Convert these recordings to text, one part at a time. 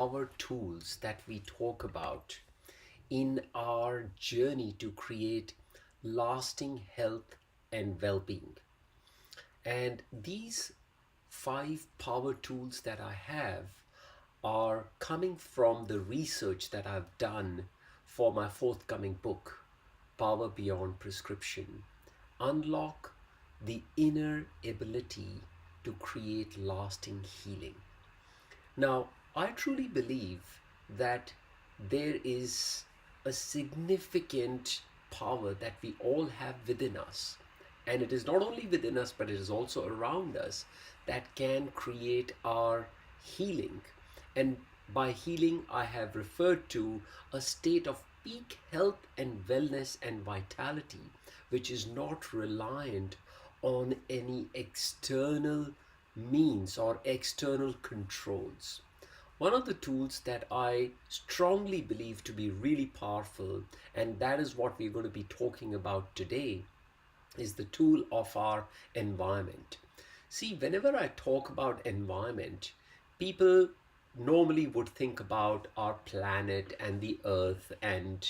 our tools that we talk about in our journey to create lasting health and well being. And these five power tools that I have are coming from the research that I've done for my forthcoming book, Power Beyond Prescription. Unlock the inner ability to create lasting healing. Now, I truly believe that there is a significant power that we all have within us. And it is not only within us, but it is also around us that can create our healing. And by healing, I have referred to a state of peak health and wellness and vitality, which is not reliant on any external means or external controls. One of the tools that I strongly believe to be really powerful, and that is what we're going to be talking about today, is the tool of our environment. See, whenever I talk about environment, people normally would think about our planet and the earth and,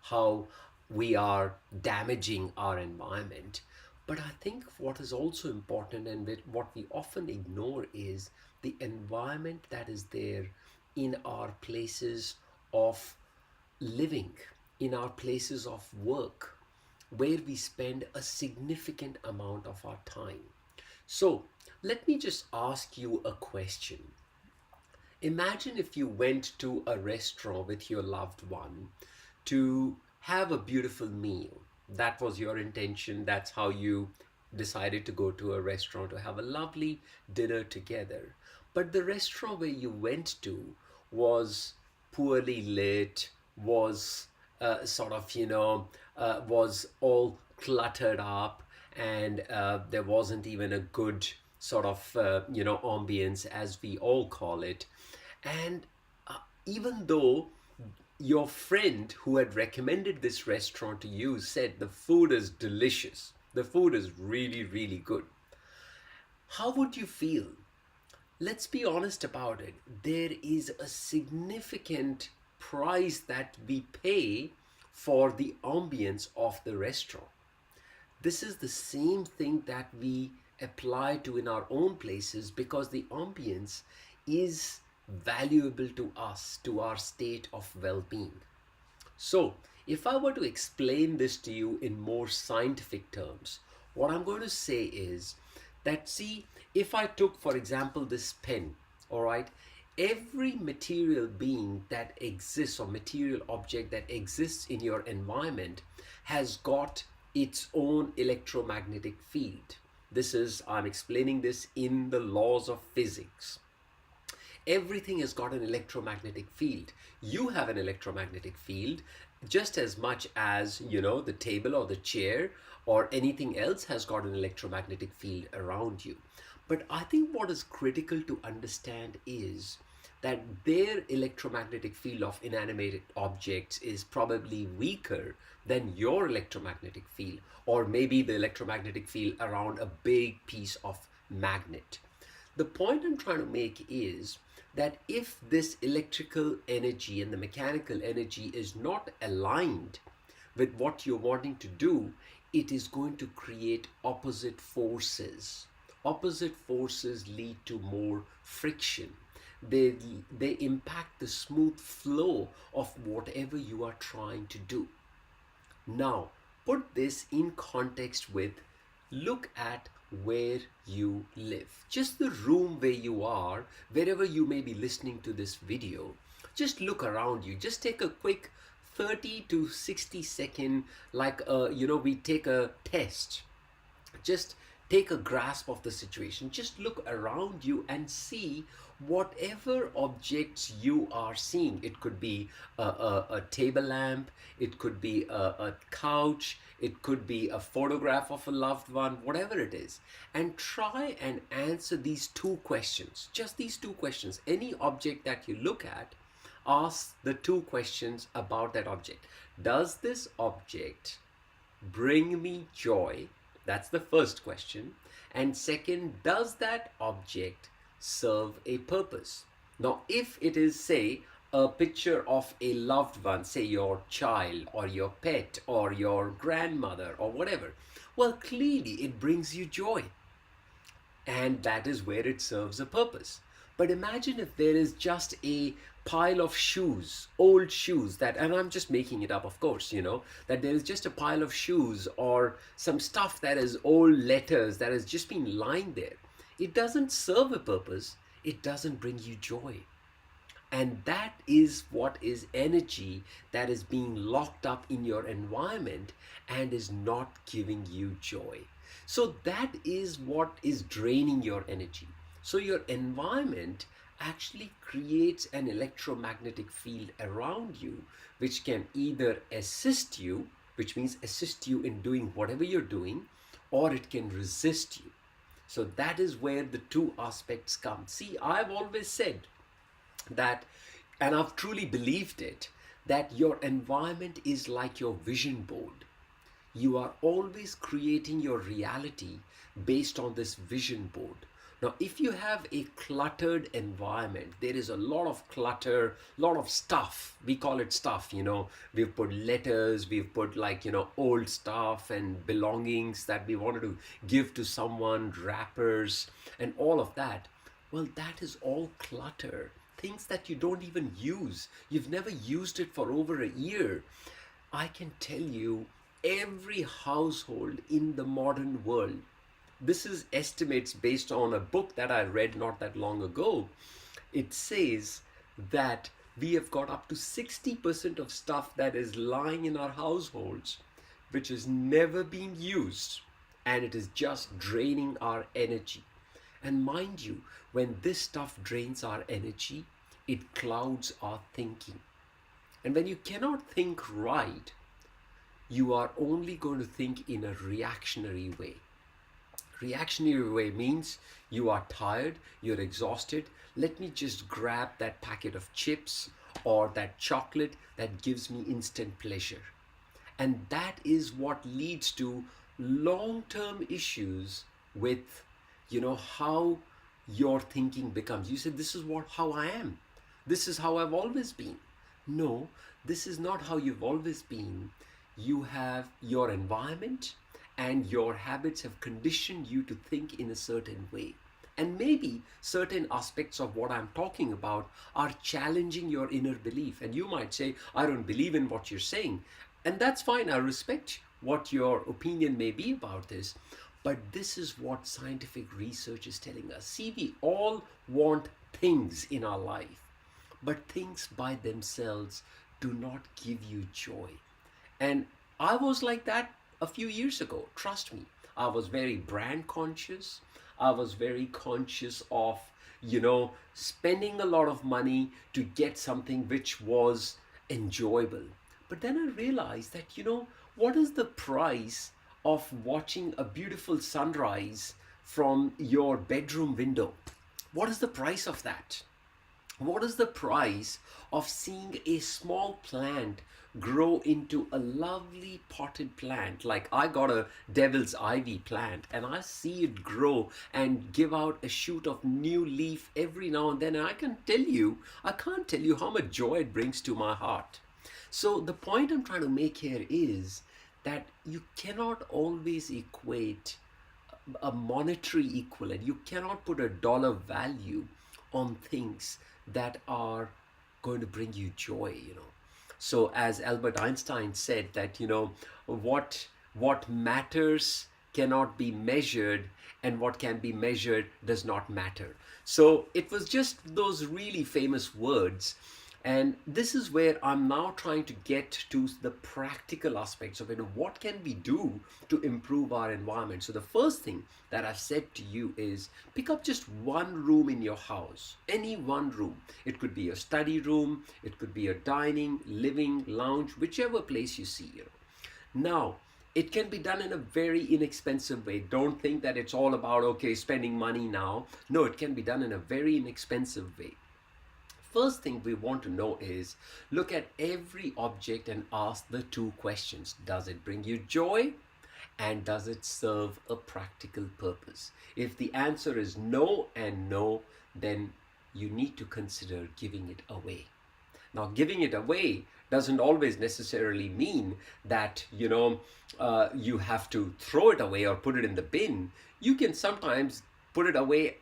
how we are damaging our environment. But I think what is also important and what we often ignore is the environment that is there in our places of living, in our places of work, where we spend a significant amount of our time. So, let me just ask you a question. Imagine if you went to a restaurant with your loved one to have a beautiful meal. That was your intention. That's how you decided to go to a restaurant to have a lovely dinner together. But the restaurant where you went to was poorly lit, was was all cluttered up, and there wasn't even a good ambience, as we all call it. And even though your friend who had recommended this restaurant to you said the food is delicious, the food is really, really good, how would you feel? Let's be honest about it. There is a significant price that we pay for the ambience of the restaurant. This is the same thing that we apply to in our own places because the ambience is valuable to us, to our state of well being. So, if I were to explain this to you in more scientific terms, what I'm going to say is that, see, if I took, for example, this pen, all right, every material being that exists or material object that exists in your environment has got its own electromagnetic field. I'm explaining this in the laws of physics. Everything has got an electromagnetic field. You have an electromagnetic field just as much as, the table or the chair or anything else has got an electromagnetic field around you. But I think what is critical to understand is that their electromagnetic field of inanimate objects is probably weaker than your electromagnetic field, or maybe the electromagnetic field around a big piece of magnet. The point I'm trying to make is that if this electrical energy and the mechanical energy is not aligned with what you're wanting to do, it is going to create opposite forces. Opposite forces lead to more friction. They impact the smooth flow of whatever you are trying to do. Now, put this in context with, look at where you live. Just the room where you are, wherever you may be listening to this video, just look around you. Just take a quick 30 to 60 second, we take a test. Just take a grasp of the situation. Just look around you and see whatever objects you are seeing. It could be a table lamp, it could be a couch, it could be a photograph of a loved one, whatever it is. And try and answer these two questions, just these two questions. Any object that you look at, ask the two questions about that object. Does this object bring me joy? That's the first question. And second, does that object serve a purpose? Now, if it is, say, a picture of a loved one, say your child or your pet or your grandmother or whatever, well, clearly it brings you joy, and that is where it serves a purpose. But imagine if there is just a pile of shoes, old shoes, that, and I'm just making it up, of course, that there is just a pile of shoes or some stuff that is old letters that has just been lying there. It doesn't serve a purpose, it doesn't bring you joy. And that is what is energy that is being locked up in your environment and is not giving you joy. So that is what is draining your energy. So your environment actually creates an electromagnetic field around you, which can either assist you, which means assist you in doing whatever you're doing, or it can resist you. So that is where the two aspects come. See, I've always said that, and I've truly believed it, that your environment is like your vision board. You are always creating your reality based on this vision board. Now, if you have a cluttered environment, there is a lot of clutter, lot of stuff. We call it stuff, We've put letters, we've put old stuff and belongings that we wanted to give to someone, wrappers, and all of that. Well, that is all clutter. Things that you don't even use. You've never used it for over a year. I can tell you, every household in the modern world, this is estimates based on a book that I read not that long ago. It says that we have got up to 60% of stuff that is lying in our households which has never been used, and it is just draining our energy. And mind you, when this stuff drains our energy, it clouds our thinking. And when you cannot think right, you are only going to think in a reactionary way. Reactionary way means you are tired, you're exhausted. Let me just grab that packet of chips or that chocolate that gives me instant pleasure. And that is what leads to long-term issues with, how your thinking becomes. You said, this is how I am. This is how I've always been. No, this is not how you've always been. You have your environment and your habits have conditioned you to think in a certain way. And maybe certain aspects of what I'm talking about are challenging your inner belief. And you might say, I don't believe in what you're saying. And that's fine. I respect what your opinion may be about this. But this is what scientific research is telling us. See, we all want things in our life, but things by themselves do not give you joy. And I was like that a few years ago. Trust me, I was very brand conscious. I was very conscious of, spending a lot of money to get something which was enjoyable. But then I realized that, what is the price of watching a beautiful sunrise from your bedroom window? What is the price of that? What is the price of seeing a small plant grow into a lovely potted plant? Like, I got a devil's ivy plant and I see it grow and give out a shoot of new leaf every now and then. And I can't tell you how much joy it brings to my heart. So the point I'm trying to make here is that you cannot always equate a monetary equivalent. You cannot put a dollar value on things that are going to bring you joy. So as Albert Einstein said that, what matters cannot be measured and what can be measured does not matter. So it was just those really famous words. And this is where I'm now trying to get to the practical aspects of it. What can we do to improve our environment? So the first thing that I've said to you is pick up just one room in your house, any one room. It could be a study room, it could be a dining, living, lounge, whichever place you see. Now, it can be done in a very inexpensive way. Don't think that it's all about, okay, spending money now. No, it can be done in a very inexpensive way. First thing we want to know is look at every object and ask the two questions. Does it bring you joy? And does it serve a practical purpose? If the answer is no and no, then you need to consider giving it away. Now, giving it away doesn't always necessarily mean that, you have to throw it away or put it in the bin. You can sometimes put it away,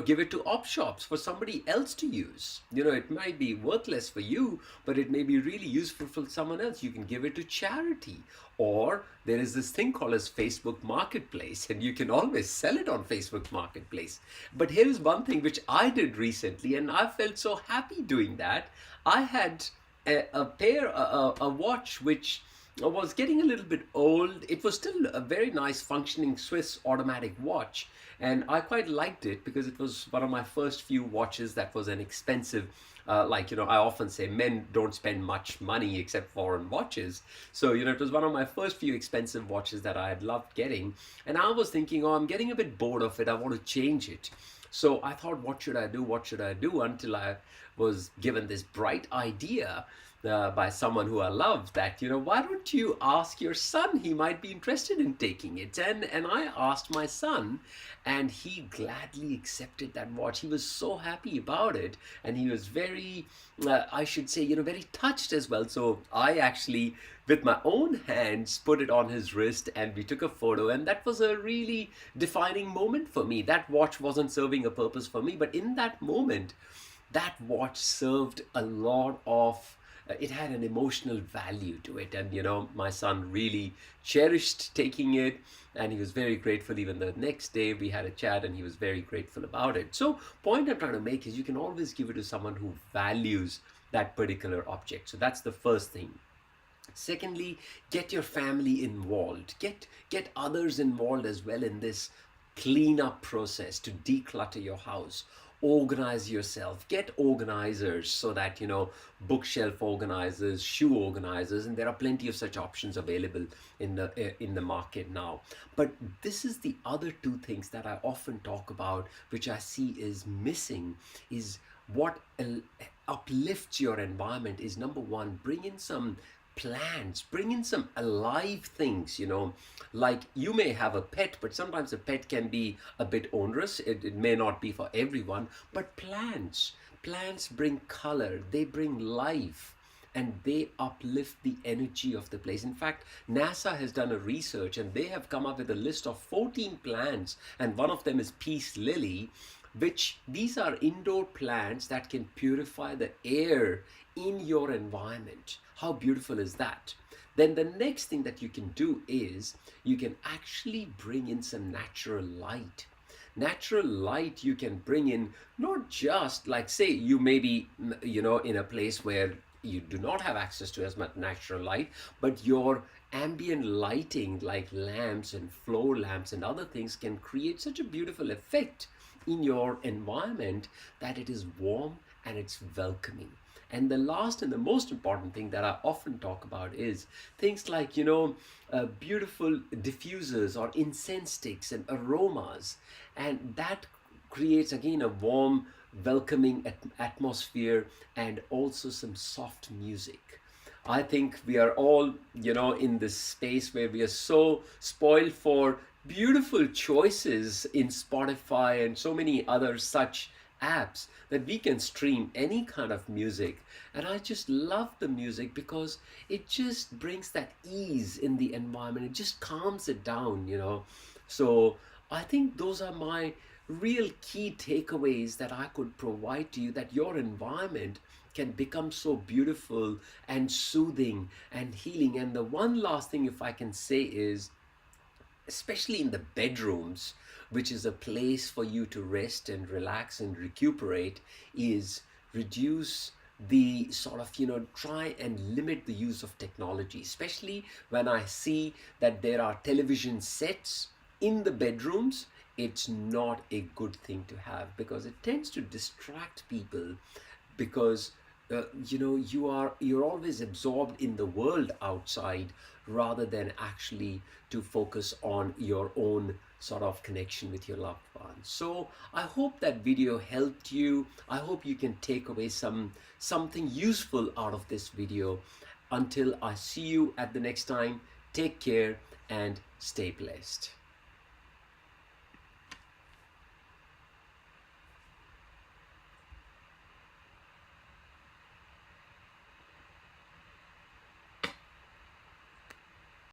give it to op shops for somebody else to use. It might be worthless for you, but it may be really useful for someone else. You can give it to charity. Or there is this thing called as Facebook Marketplace, and you can always sell it on Facebook Marketplace. But here is one thing which I did recently, and I felt so happy doing that. I had a watch which was getting a little bit old. It was still a very nice functioning Swiss automatic watch, and I quite liked it because it was one of my first few watches that was an expensive. I often say men don't spend much money except for on watches. So, it was one of my first few expensive watches that I had loved getting. And I was thinking, oh, I'm getting a bit bored of it. I want to change it. So I thought, what should I do? What should I do? Until I was given this bright idea by someone who I love that, why don't you ask your son? He might be interested in taking it. And I asked my son, and he gladly accepted that watch. He was so happy about it, and he was very, I should say, very touched as well. So I actually, with my own hands, put it on his wrist, and we took a photo, and that was a really defining moment for me. That watch wasn't serving a purpose for me, but in that moment, that watch served a lot of, it had an emotional value to it. And my son really cherished taking it, and he was very grateful. Even the next day we had a chat, and he was very grateful about it. So point I'm trying to make is you can always give it to someone who values that particular object. So that's the first thing. Secondly, get your family involved. Get others involved as well in this cleanup process to declutter your house. Organize yourself. Get organizers, so that bookshelf organizers, shoe organizers, and there are plenty of such options available in the market now. But this is the other two things that I often talk about, which I see is missing, is what uplifts your environment is, number one, bring in some plants, bring in some alive things. Like you may have a pet, but sometimes a pet can be a bit onerous. It may not be for everyone, but plants bring color, they bring life, and they uplift the energy of the place. In fact, NASA has done a research, and they have come up with a list of 14 plants, and one of them is peace lily, which these are indoor plants that can purify the air in your environment. How beautiful is that? Then the next thing that you can do is you can actually bring in some natural light. Natural light you can bring in, not just like, say you may be in a place where you do not have access to as much natural light, but your ambient lighting like lamps and floor lamps and other things can create such a beautiful effect in your environment that it is warm and it's welcoming. And the last and the most important thing that I often talk about is things like, beautiful diffusers or incense sticks and aromas. And that creates, again, a warm, welcoming atmosphere, and also some soft music. I think we are all, in this space where we are so spoiled for beautiful choices in Spotify and so many other such apps that we can stream any kind of music. And I just love the music because it just brings that ease in the environment. It just calms it down. So I think those are my real key takeaways that I could provide to you, that your environment can become so beautiful and soothing and healing. And the one last thing, if I can say, is especially in the bedrooms, which is a place for you to rest and relax and recuperate, is reduce the sort of, try and limit the use of technology, especially when I see that there are television sets in the bedrooms. It's not a good thing to have because it tends to distract people, because you're always absorbed in the world outside rather than actually to focus on your own sort of connection with your loved ones. So I hope that video helped you. I hope you can take away something useful out of this video. Until I see you at the next time, take care and stay blessed.